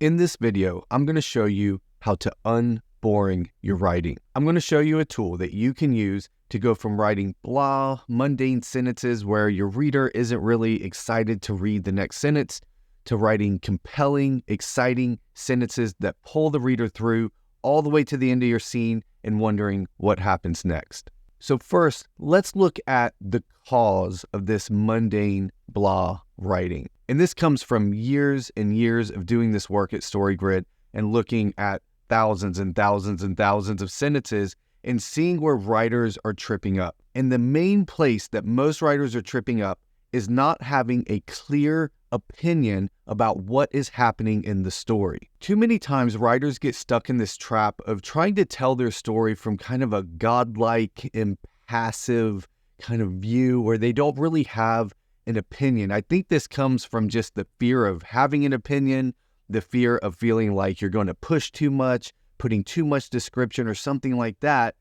In this video, I'm going to show you how to unboring your writing. I'm going to show you a tool that you can use to go from writing blah, mundane sentences where your reader isn't really excited to read the next sentence, to writing compelling, exciting sentences that pull the reader through all the way to the end of your scene and wondering what happens next. So first, let's look at the cause of this mundane blah writing. And this comes from years and years of doing this work at StoryGrid and looking at thousands and thousands and thousands of sentences and seeing where writers are tripping up. And the main place that most writers are tripping up is not having a clear opinion about what is happening in the story. Too many times writers get stuck in this trap of trying to tell their story from kind of a godlike, impassive kind of view where they don't really have an opinion. I think this comes from just the fear of having an opinion, the fear of feeling like you're going to push too much, putting too much description or something like that.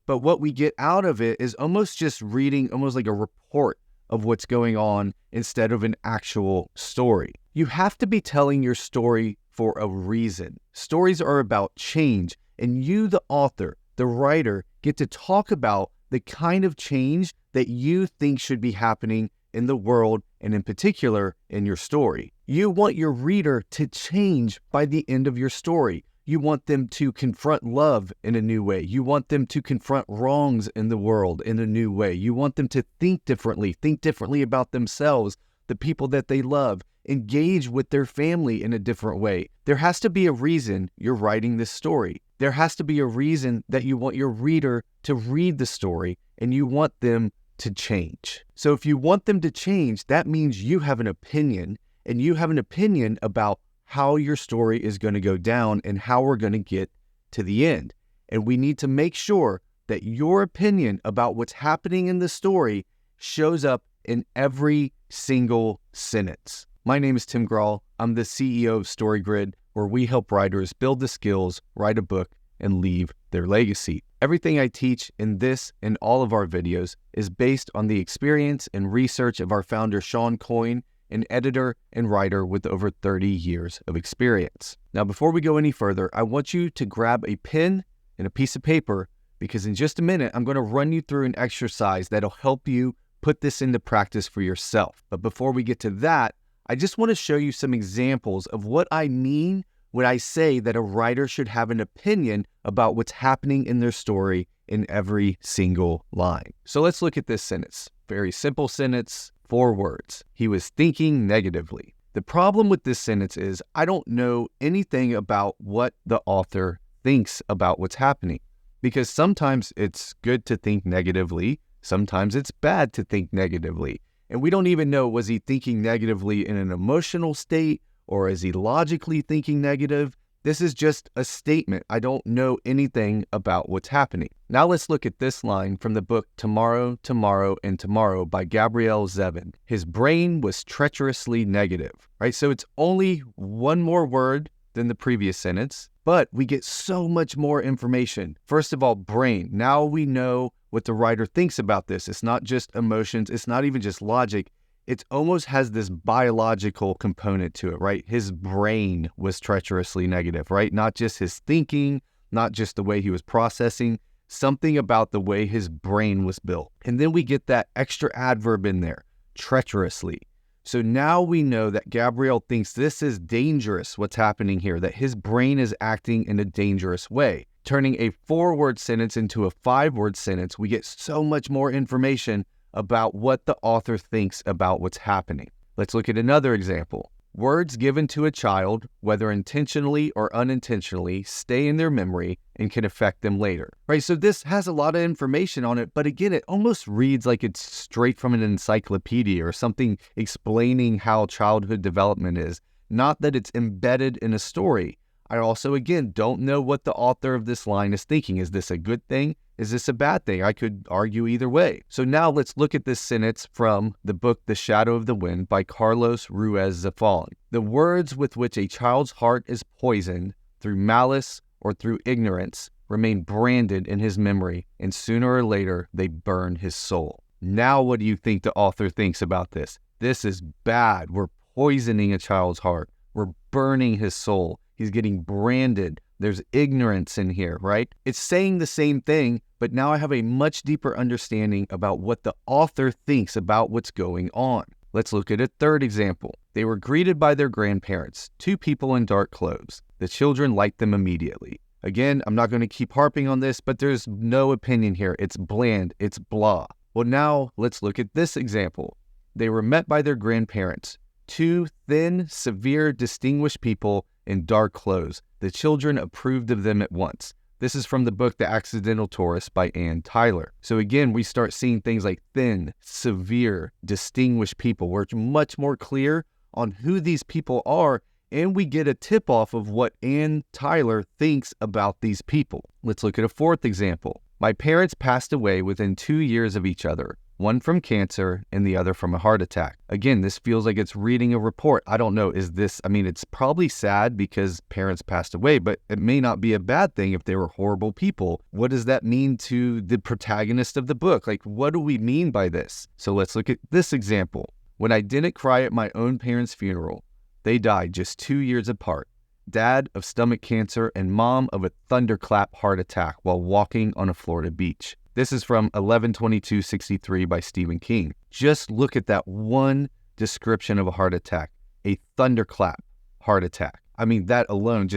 But what we get out of it is almost just reading almost like a report of what's going on instead of an actual story. You have to be telling your story for a reason. Stories are about change, and you, the author, the writer, get to talk about the kind of change that you think should be happening in the world, and in particular, in your story. You want your reader to change by the end of your story. You want them to confront love in a new way. You want them to confront wrongs in the world in a new way. You want them to think differently about themselves, the people that they love, engage with their family in a different way. There has to be a reason you're writing this story. There has to be a reason that you want your reader to read the story, and you want them to change. So if you want them to change, that means you have an opinion, and you have an opinion about how your story is going to go down and how we're going to get to the end. And we need to make sure that your opinion about what's happening in the story shows up in every single sentence. My name is Tim Grahl. I'm the CEO of StoryGrid, where we help writers build the skills, write a book, and leave their legacy. Everything I teach in this and all of our videos is based on the experience and research of our founder, Sean Coyne, an editor and writer with over 30 years of experience. Now, before we go any further, I want you to grab a pen and a piece of paper, because in just a minute, I'm going to run you through an exercise that'll help you put this into practice for yourself. But before we get to that, I just want to show you some examples of what I mean when I say that a writer should have an opinion about what's happening in their story in every single line. So let's look at this sentence. Very simple sentence, 4 words. He was thinking negatively. The problem with this sentence is I don't know anything about what the author thinks about what's happening, because sometimes it's good to think negatively, sometimes it's bad to think negatively. And we don't even know, was he thinking negatively in an emotional state, or is he logically thinking negative? This is just a statement. I don't know anything about what's happening. Now let's look at this line from the book Tomorrow, Tomorrow, and Tomorrow by Gabrielle Zevin. His brain was treacherously negative, right? So it's only one more word than the previous sentence, but we get so much more information. First of all, brain. Now we know what the writer thinks about this. It's not just emotions. It's not even just logic. It almost has this biological component to it, right? His brain was treacherously negative, right? Not just his thinking, not just the way he was processing, something about the way his brain was built. And then we get that extra adverb in there, treacherously. So now we know that Gabrielle thinks this is dangerous, what's happening here, that his brain is acting in a dangerous way. Turning a 4-word sentence into a 5-word sentence, we get so much more information about what the author thinks about what's happening. Let's look at another example. Words given to a child, whether intentionally or unintentionally, stay in their memory and can affect them later. Right? So this has a lot of information on it, but again, it almost reads like it's straight from an encyclopedia or something explaining how childhood development is, not that it's embedded in a story. I also, again, don't know what the author of this line is thinking. Is this a good thing? Is this a bad thing? I could argue either way. So now let's look at this sentence from the book The Shadow of the Wind by Carlos Ruiz Zafón. The words with which a child's heart is poisoned through malice or through ignorance remain branded in his memory, and sooner or later they burn his soul. Now what do you think the author thinks about this? This is bad. We're poisoning a child's heart. We're burning his soul. He's getting branded. There's ignorance in here, right? It's saying the same thing, but now I have a much deeper understanding about what the author thinks about what's going on. Let's look at a third example. They were greeted by their grandparents, two people in dark clothes. The children liked them immediately. Again, I'm not going to keep harping on this, but there's no opinion here. It's bland. It's blah. Well, now let's look at this example. They were met by their grandparents, two thin, severe, distinguished people in dark clothes. The children approved of them at once. This is from the book The Accidental Tourist by Ann Tyler. So again, we start seeing things like thin, severe, distinguished people. We're much more clear on who these people are, and we get a tip-off of what Ann Tyler thinks about these people. Let's look at a fourth example. My parents passed away within 2 years of each other, one from cancer and the other from a heart attack. Again, this feels like it's reading a report. I don't know, it's probably sad because parents passed away, but it may not be a bad thing if they were horrible people. What does that mean to the protagonist of the book? Like, what do we mean by this? So let's look at this example. When I didn't cry at my own parents' funeral, they died just 2 years apart. Dad of stomach cancer and mom of a thunderclap heart attack while walking on a Florida beach. This is from 11/22/63 by Stephen King. Just look at that one description of a heart attack, a thunderclap heart attack. That alone,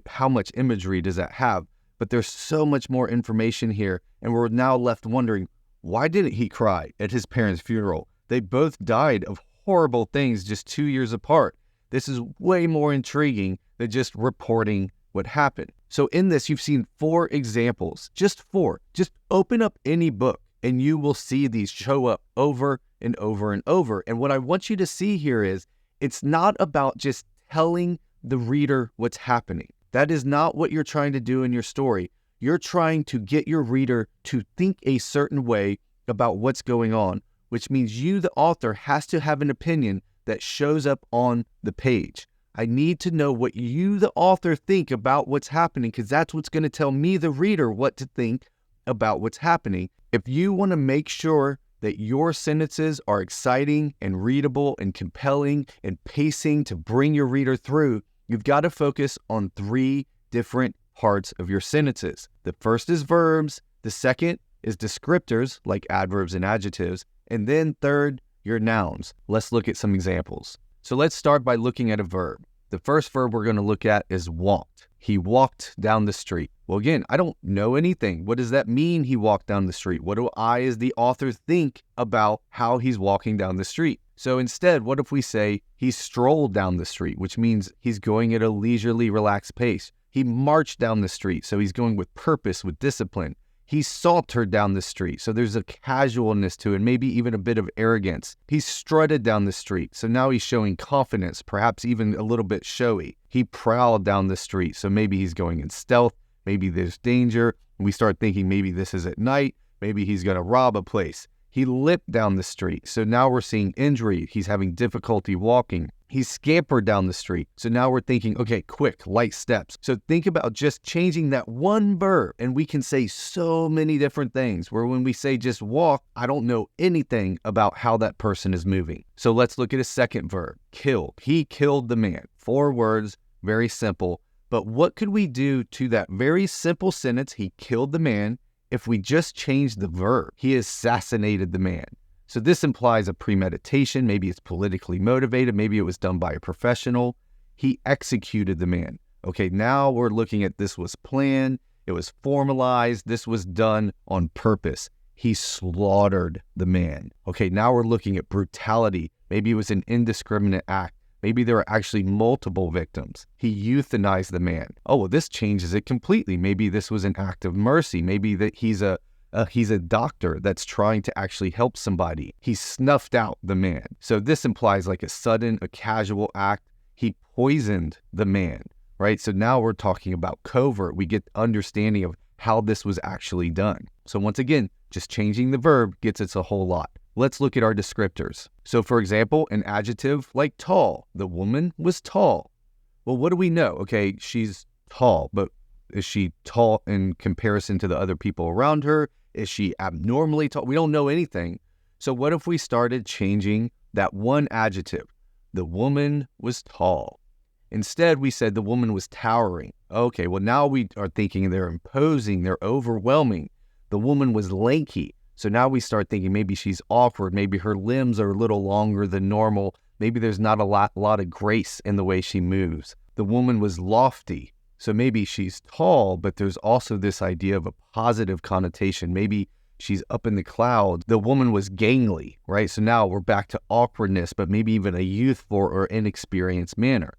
how much imagery does that have? But there's so much more information here, and we're now left wondering, why didn't he cry at his parents' funeral? They both died of horrible things just 2 years apart. This is way more intriguing than just reporting what happened. So in this, you've seen 4 examples, just 4. Just open up any book and you will see these show up over and over and over. And what I want you to see here is it's not about just telling the reader what's happening. That is not what you're trying to do in your story. You're trying to get your reader to think a certain way about what's going on, which means you, the author, has to have an opinion that shows up on the page. I need to know what you, the author, think about what's happening, because that's what's going to tell me, the reader, what to think about what's happening. If you want to make sure that your sentences are exciting and readable and compelling and pacing to bring your reader through, you've got to focus on 3 different parts of your sentences. The first is verbs, the second is descriptors like adverbs and adjectives, and then third, your nouns. Let's look at some examples. So let's start by looking at a verb. The first verb we're going to look at is walked. He walked down the street. Well, again, I don't know anything. What does that mean, he walked down the street? What do I, as the author, think about how he's walking down the street? So instead, what if we say he strolled down the street, which means he's going at a leisurely, relaxed pace. He marched down the street, so he's going with purpose, with discipline. He sauntered down the street, so there's a casualness to it, maybe even a bit of arrogance. He strutted down the street, so now he's showing confidence, perhaps even a little bit showy. He prowled down the street, so maybe he's going in stealth, maybe there's danger. We start thinking maybe this is at night, maybe he's going to rob a place. He limped down the street, so now we're seeing injury. He's having difficulty walking. He scampered down the street, so now we're thinking, okay, quick, light steps. So think about just changing that one verb, and we can say so many different things, where when we say just walk, I don't know anything about how that person is moving. So let's look at a second verb, kill. He killed the man. 4 words, very simple. But what could we do to that very simple sentence, he killed the man, if we just change the verb? He assassinated the man. So this implies a premeditation. Maybe it's politically motivated. Maybe it was done by a professional. He executed the man. Okay, now we're looking at this was planned. It was formalized. This was done on purpose. He slaughtered the man. Okay, now we're looking at brutality. Maybe it was an indiscriminate act. Maybe there are actually multiple victims. He euthanized the man. Oh, well, this changes it completely. Maybe this was an act of mercy. Maybe that he's a doctor that's trying to actually help somebody. He snuffed out the man. So this implies like a sudden, a casual act. He poisoned the man, right? So now we're talking about covert. We get understanding of how this was actually done. So once again, just changing the verb gets us a whole lot. Let's look at our descriptors. So for example, an adjective like tall. The woman was tall. Well, what do we know? Okay, she's tall, but is she tall in comparison to the other people around her? Is she abnormally tall? We don't know anything. So what if we started changing that one adjective? The woman was tall. Instead, we said the woman was towering. Okay, well, now we are thinking they're imposing, they're overwhelming. The woman was lanky. So now we start thinking maybe she's awkward. Maybe her limbs are a little longer than normal. Maybe there's not a lot of grace in the way she moves. The woman was lofty. So maybe she's tall, but there's also this idea of a positive connotation. Maybe she's up in the clouds. The woman was gangly, right? So now we're back to awkwardness, but maybe even a youthful or inexperienced manner,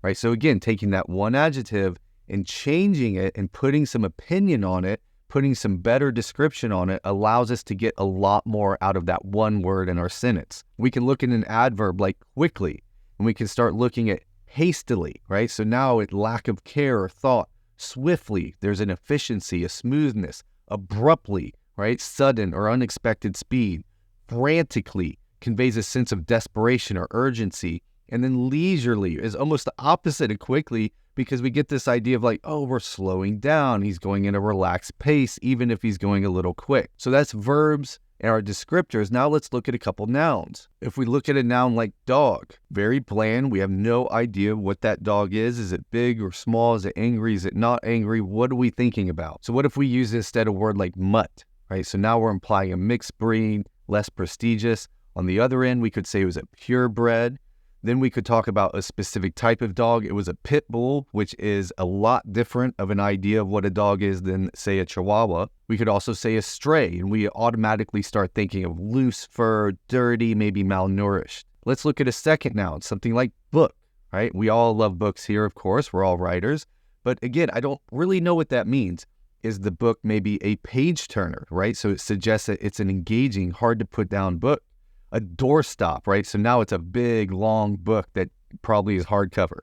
right? So again, taking that one adjective and changing it and putting some opinion on it, putting some better description on it allows us to get a lot more out of that one word in our sentence. We can look at an adverb like quickly, and we can start looking at hastily, right? So now it's lack of care or thought. Swiftly, there's an efficiency, a smoothness. Abruptly, right? Sudden or unexpected speed. Frantically conveys a sense of desperation or urgency. And then leisurely is almost the opposite of quickly, because we get this idea of like, oh, we're slowing down. He's going in a relaxed pace, even if he's going a little quick. So that's verbs and our descriptors. Now let's look at a couple nouns. If we look at a noun like dog, very bland. We have no idea what that dog is. Is it big or small? Is it angry? Is it not angry? What are we thinking about? So what if we use instead a word like mutt, right? So now we're implying a mixed breed, less prestigious. On the other end, we could say it was a purebred. Then we could talk about a specific type of dog. It was a pit bull, which is a lot different of an idea of what a dog is than, say, a chihuahua. We could also say a stray, and we automatically start thinking of loose fur, dirty, maybe malnourished. Let's look at a second noun, something like book, right? We all love books here, of course. We're all writers. But again, I don't really know what that means. Is the book maybe a page turner, right? So it suggests that it's an engaging, hard to put down book. A doorstop, right? So now it's a big, long book that probably is hardcover.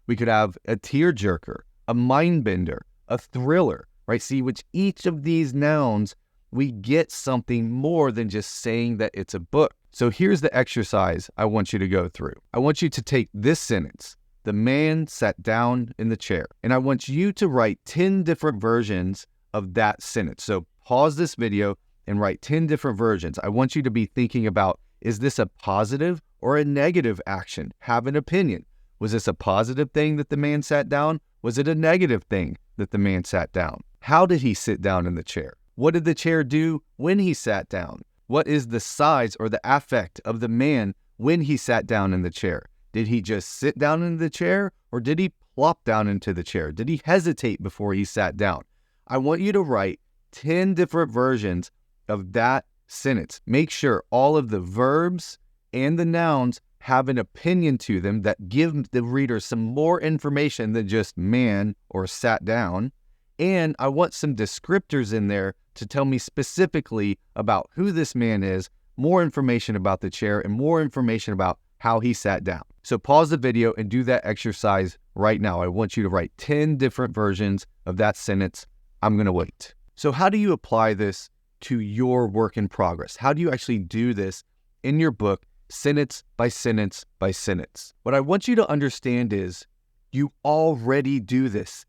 We could have a tearjerker, a mind bender, a thriller, right? See, which each of these nouns, we get something more than just saying that it's a book. So here's the exercise I want you to go through. I want you to take this sentence, the man sat down in the chair, and I want you to write 10 different versions of that sentence. So pause this video and write 10 different versions. I want you to be thinking about, is this a positive or a negative action? Have an opinion. Was this a positive thing that the man sat down? Was it a negative thing that the man sat down? How did he sit down in the chair? What did the chair do when he sat down? What is the size or the affect of the man when he sat down in the chair? Did he just sit down in the chair, or did he plop down into the chair? Did he hesitate before he sat down? I want you to write 10 different versions of that sentence. Make sure all of the verbs and the nouns have an opinion to them that give the reader some more information than just man or sat down. And I want some descriptors in there to tell me specifically about who this man is, more information about the chair, and more information about how he sat down. So pause the video and do that exercise right now. I want you to write 10 different versions of that sentence. I'm going to wait. So how do you apply this to your work in progress? How do you actually do this in your book, sentence by sentence by sentence? What I want you to understand is you already do this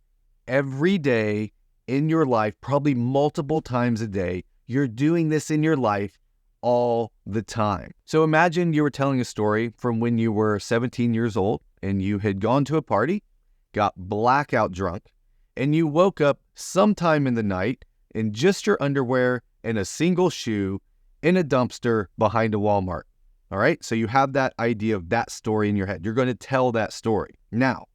every day in your life, probably multiple times a day. You're doing this in your life all the time. So imagine you were telling a story from when you were 17 years old and you had gone to a party, got blackout drunk, and you woke up sometime in the night in just your underwear and a single shoe in a dumpster behind a Walmart. All right? So you have that idea of that story in your head. You're going to tell that story. Now,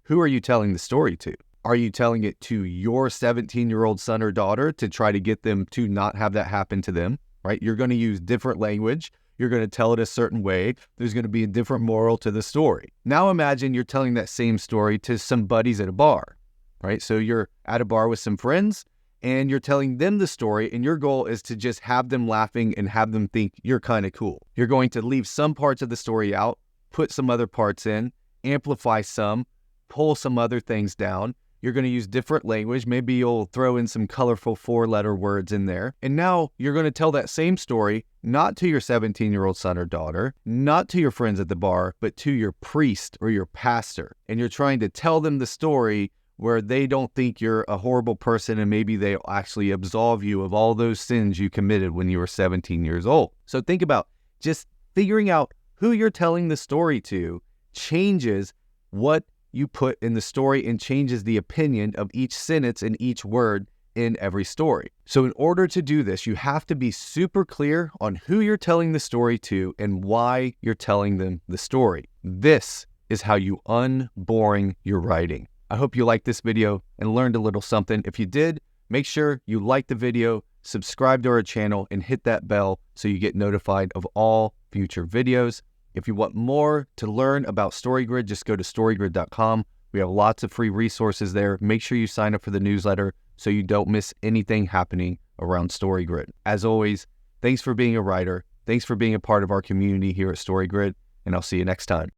who are you telling the story to? Are you telling it to your 17-year-old son or daughter to try to get them to not have that happen to them, right? You're going to use different language. You're going to tell it a certain way. There's going to be a different moral to the story. Now imagine you're telling that same story to some buddies at a bar, right? So you're at a bar with some friends, and you're telling them the story, and your goal is to just have them laughing and have them think you're kind of cool. You're going to leave some parts of the story out, put some other parts in, amplify some, pull some other things down. You're going to use different language. Maybe you'll throw in some colorful 4-letter words in there. And now you're going to tell that same story, not to your 17-year-old son or daughter, not to your friends at the bar, but to your priest or your pastor. And you're trying to tell them the story where they don't think you're a horrible person, and maybe they'll actually absolve you of all those sins you committed when you were 17 years old. So think about just figuring out who you're telling the story to changes what you put in the story and changes the opinion of each sentence and each word in every story. So in order to do this, you have to be super clear on who you're telling the story to and why you're telling them the story. This is how you unboring your writing. I hope you liked this video and learned a little something. If you did, make sure you like the video, subscribe to our channel, and hit that bell so you get notified of all future videos. If you want more to learn about StoryGrid, just go to storygrid.com. We have lots of free resources there. Make sure you sign up for the newsletter so you don't miss anything happening around StoryGrid. As always, thanks for being a writer. Thanks for being a part of our community here at StoryGrid, and I'll see you next time.